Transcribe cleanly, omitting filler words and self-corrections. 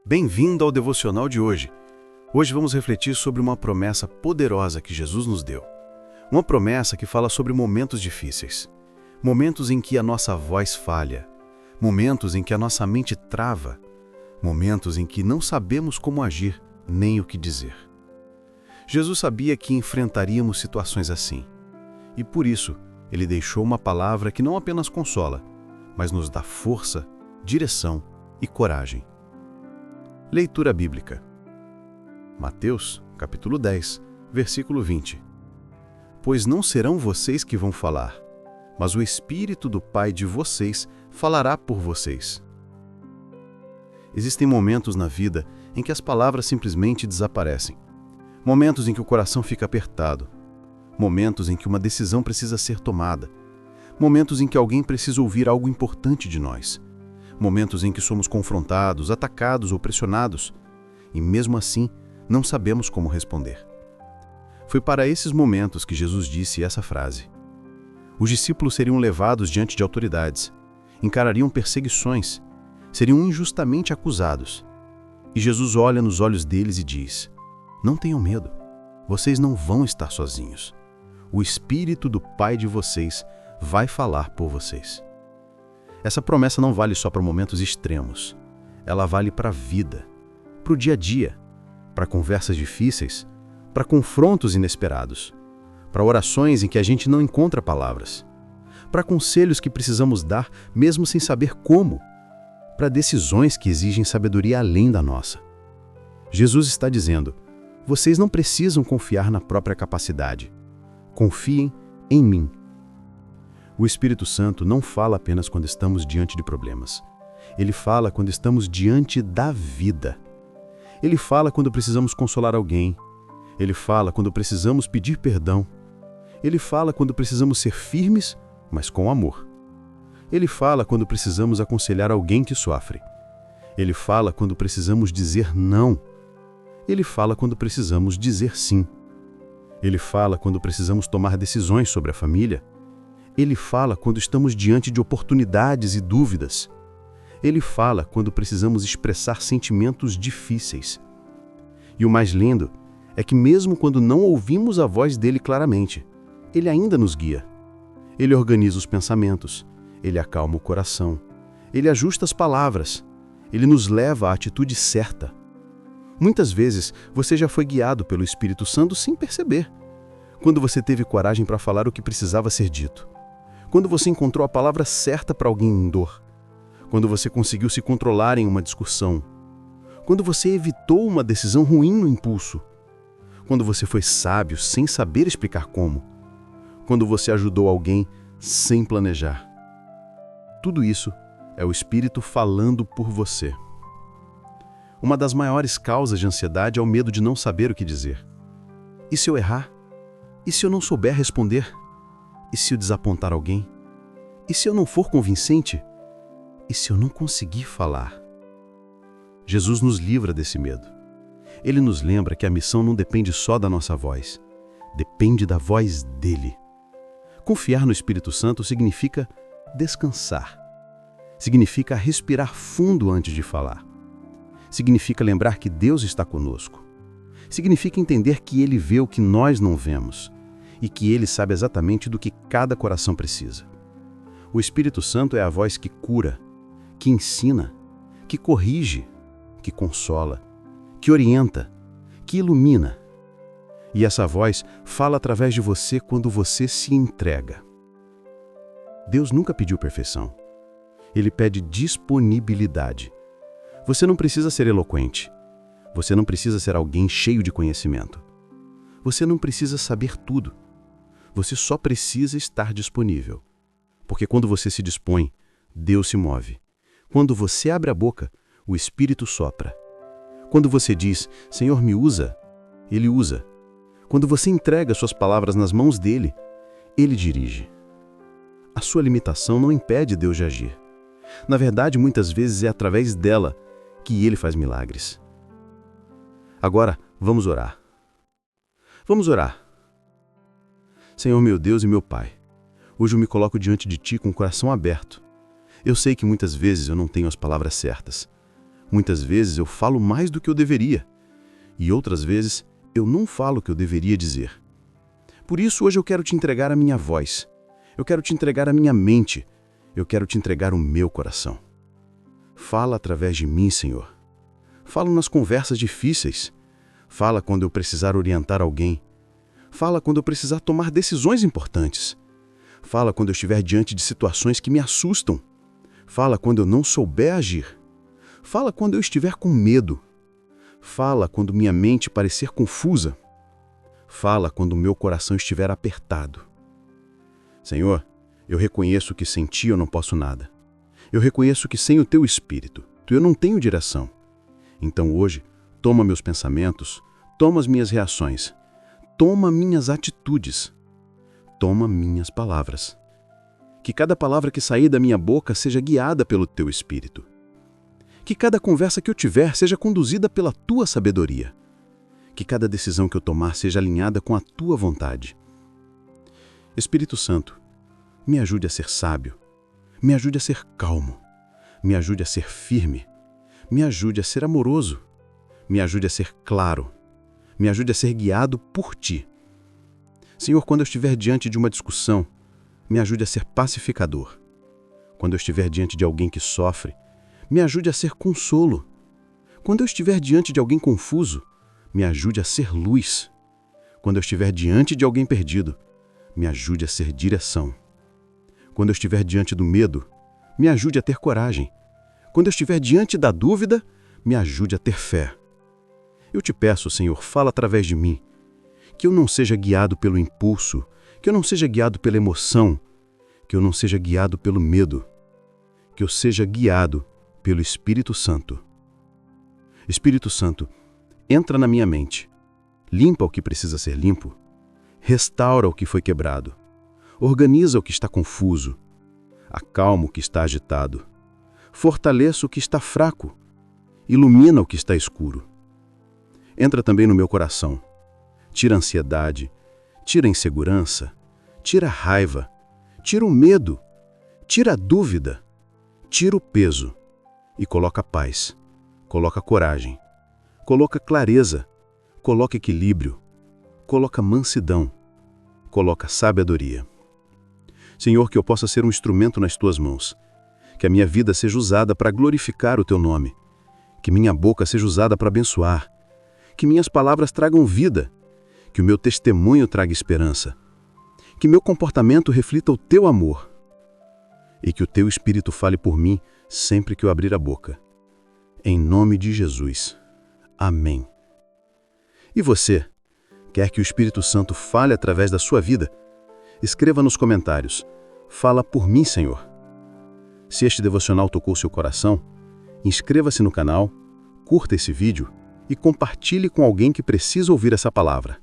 Bem-vindo ao devocional de hoje. Hoje vamos refletir sobre uma promessa poderosa que Jesus nos deu. Uma promessa que fala sobre momentos difíceis. Momentos em que a nossa voz falha. Momentos em que a nossa mente trava. Momentos em que não sabemos como agir, nem o que dizer. Jesus sabia que enfrentaríamos situações assim. E por isso, Ele deixou uma palavra que não apenas consola, mas nos dá força, direção e coragem. Leitura bíblica. Mateus, capítulo 10, versículo 20. Pois não serão vocês que vão falar, mas o Espírito do Pai de vocês falará por vocês. Existem momentos na vida em que as palavras simplesmente desaparecem. Momentos em que o coração fica apertado. Momentos em que uma decisão precisa ser tomada. Momentos em que alguém precisa ouvir algo importante de nós. Momentos em que somos confrontados, atacados ou pressionados. E mesmo assim, não sabemos como responder. Foi para esses momentos que Jesus disse essa frase. Os discípulos seriam levados diante de autoridades, encarariam perseguições, seriam injustamente acusados. E Jesus olha nos olhos deles e diz: não tenham medo, vocês não vão estar sozinhos. O Espírito do Pai de vocês vai falar por vocês. Essa promessa não vale só para momentos extremos. Ela vale para a vida, para o dia a dia, para conversas difíceis, para confrontos inesperados, para orações em que a gente não encontra palavras, para conselhos que precisamos dar mesmo sem saber como, para decisões que exigem sabedoria além da nossa. Jesus está dizendo: vocês não precisam confiar na própria capacidade. Confiem em mim. O Espírito Santo não fala apenas quando estamos diante de problemas. Ele fala quando estamos diante da vida. Ele fala quando precisamos consolar alguém. Ele fala quando precisamos pedir perdão. Ele fala quando precisamos ser firmes, mas com amor. Ele fala quando precisamos aconselhar alguém que sofre. Ele fala quando precisamos dizer não. Ele fala quando precisamos dizer sim. Ele fala quando precisamos tomar decisões sobre a família. Ele fala quando estamos diante de oportunidades e dúvidas. Ele fala quando precisamos expressar sentimentos difíceis. E o mais lindo é que mesmo quando não ouvimos a voz dele claramente, ele ainda nos guia. Ele organiza os pensamentos, ele acalma o coração, ele ajusta as palavras, ele nos leva à atitude certa. Muitas vezes você já foi guiado pelo Espírito Santo sem perceber. Quando você teve coragem para falar o que precisava ser dito. Quando você encontrou a palavra certa para alguém em dor. Quando você conseguiu se controlar em uma discussão. Quando você evitou uma decisão ruim no impulso. Quando você foi sábio sem saber explicar como. Quando você ajudou alguém sem planejar. Tudo isso é o Espírito falando por você. Uma das maiores causas de ansiedade é o medo de não saber o que dizer. E se eu errar? E se eu não souber responder? E se eu desapontar alguém? E se eu não for convincente? E se eu não conseguir falar? Jesus nos livra desse medo. Ele nos lembra que a missão não depende só da nossa voz. Depende da voz dele. Confiar no Espírito Santo significa descansar. Significa respirar fundo antes de falar. Significa lembrar que Deus está conosco. Significa entender que Ele vê o que nós não vemos e que Ele sabe exatamente do que cada coração precisa. O Espírito Santo é a voz que cura, que ensina, que corrige, que consola, que orienta, que ilumina. E essa voz fala através de você quando você se entrega. Deus nunca pediu perfeição. Ele pede disponibilidade. Você não precisa ser eloquente. Você não precisa ser alguém cheio de conhecimento. Você não precisa saber tudo. Você só precisa estar disponível. Porque quando você se dispõe, Deus se move. Quando você abre a boca, o Espírito sopra. Quando você diz, Senhor, me usa, Ele usa. Quando você entrega suas palavras nas mãos dele, Ele dirige. A sua limitação não impede Deus de agir. Na verdade, muitas vezes é através dela que Ele faz milagres. Agora, vamos orar. Vamos orar. Senhor meu Deus e meu Pai, hoje eu me coloco diante de Ti com o coração aberto. Eu sei que muitas vezes eu não tenho as palavras certas. Muitas vezes eu falo mais do que eu deveria, e outras vezes eu não falo o que eu deveria dizer. Por isso, hoje eu quero te entregar a minha voz, eu quero te entregar a minha mente, eu quero te entregar o meu coração. Fala através de mim, Senhor. Fala nas conversas difíceis. Fala quando eu precisar orientar alguém. Fala quando eu precisar tomar decisões importantes. Fala quando eu estiver diante de situações que me assustam. Fala quando eu não souber agir. Fala quando eu estiver com medo. Fala quando minha mente parecer confusa. Fala quando meu coração estiver apertado. Senhor, eu reconheço que sem Ti eu não posso nada. Eu reconheço que sem o Teu Espírito, eu não tenho direção. Então hoje, toma meus pensamentos, toma as minhas reações, toma minhas atitudes, toma minhas palavras. Que cada palavra que sair da minha boca seja guiada pelo Teu Espírito. Que cada conversa que eu tiver seja conduzida pela Tua sabedoria. Que cada decisão que eu tomar seja alinhada com a Tua vontade. Espírito Santo, me ajude a ser sábio, me ajude a ser calmo, me ajude a ser firme, me ajude a ser amoroso, me ajude a ser claro, me ajude a ser guiado por Ti. Senhor, quando eu estiver diante de uma discussão, me ajude a ser pacificador. Quando eu estiver diante de alguém que sofre, me ajude a ser consolo. Quando eu estiver diante de alguém confuso, me ajude a ser luz. Quando eu estiver diante de alguém perdido, me ajude a ser direção. Quando eu estiver diante do medo, me ajude a ter coragem. Quando eu estiver diante da dúvida, me ajude a ter fé. Eu te peço, Senhor, fala através de mim, que eu não seja guiado pelo impulso, que eu não seja guiado pela emoção, que eu não seja guiado pelo medo, que eu seja guiado pelo Espírito Santo. Espírito Santo, entra na minha mente, limpa o que precisa ser limpo, restaura o que foi quebrado, organiza o que está confuso, acalma o que está agitado, fortaleça o que está fraco, ilumina o que está escuro. Entra também no meu coração, tira a ansiedade, tira a insegurança, tira a raiva, tira o medo, tira a dúvida, tira o peso e coloca paz, coloca coragem, coloca clareza, coloca equilíbrio, coloca mansidão, coloca sabedoria. Senhor, que eu possa ser um instrumento nas Tuas mãos, que a minha vida seja usada para glorificar o Teu nome, que minha boca seja usada para abençoar, que minhas palavras tragam vida, que o meu testemunho traga esperança, que meu comportamento reflita o Teu amor e que o Teu Espírito fale por mim sempre que eu abrir a boca. Em nome de Jesus. Amém. E você, quer que o Espírito Santo fale através da sua vida? Escreva nos comentários, fala por mim, Senhor. Se este devocional tocou seu coração, inscreva-se no canal, curta esse vídeo e compartilhe com alguém que precisa ouvir essa palavra.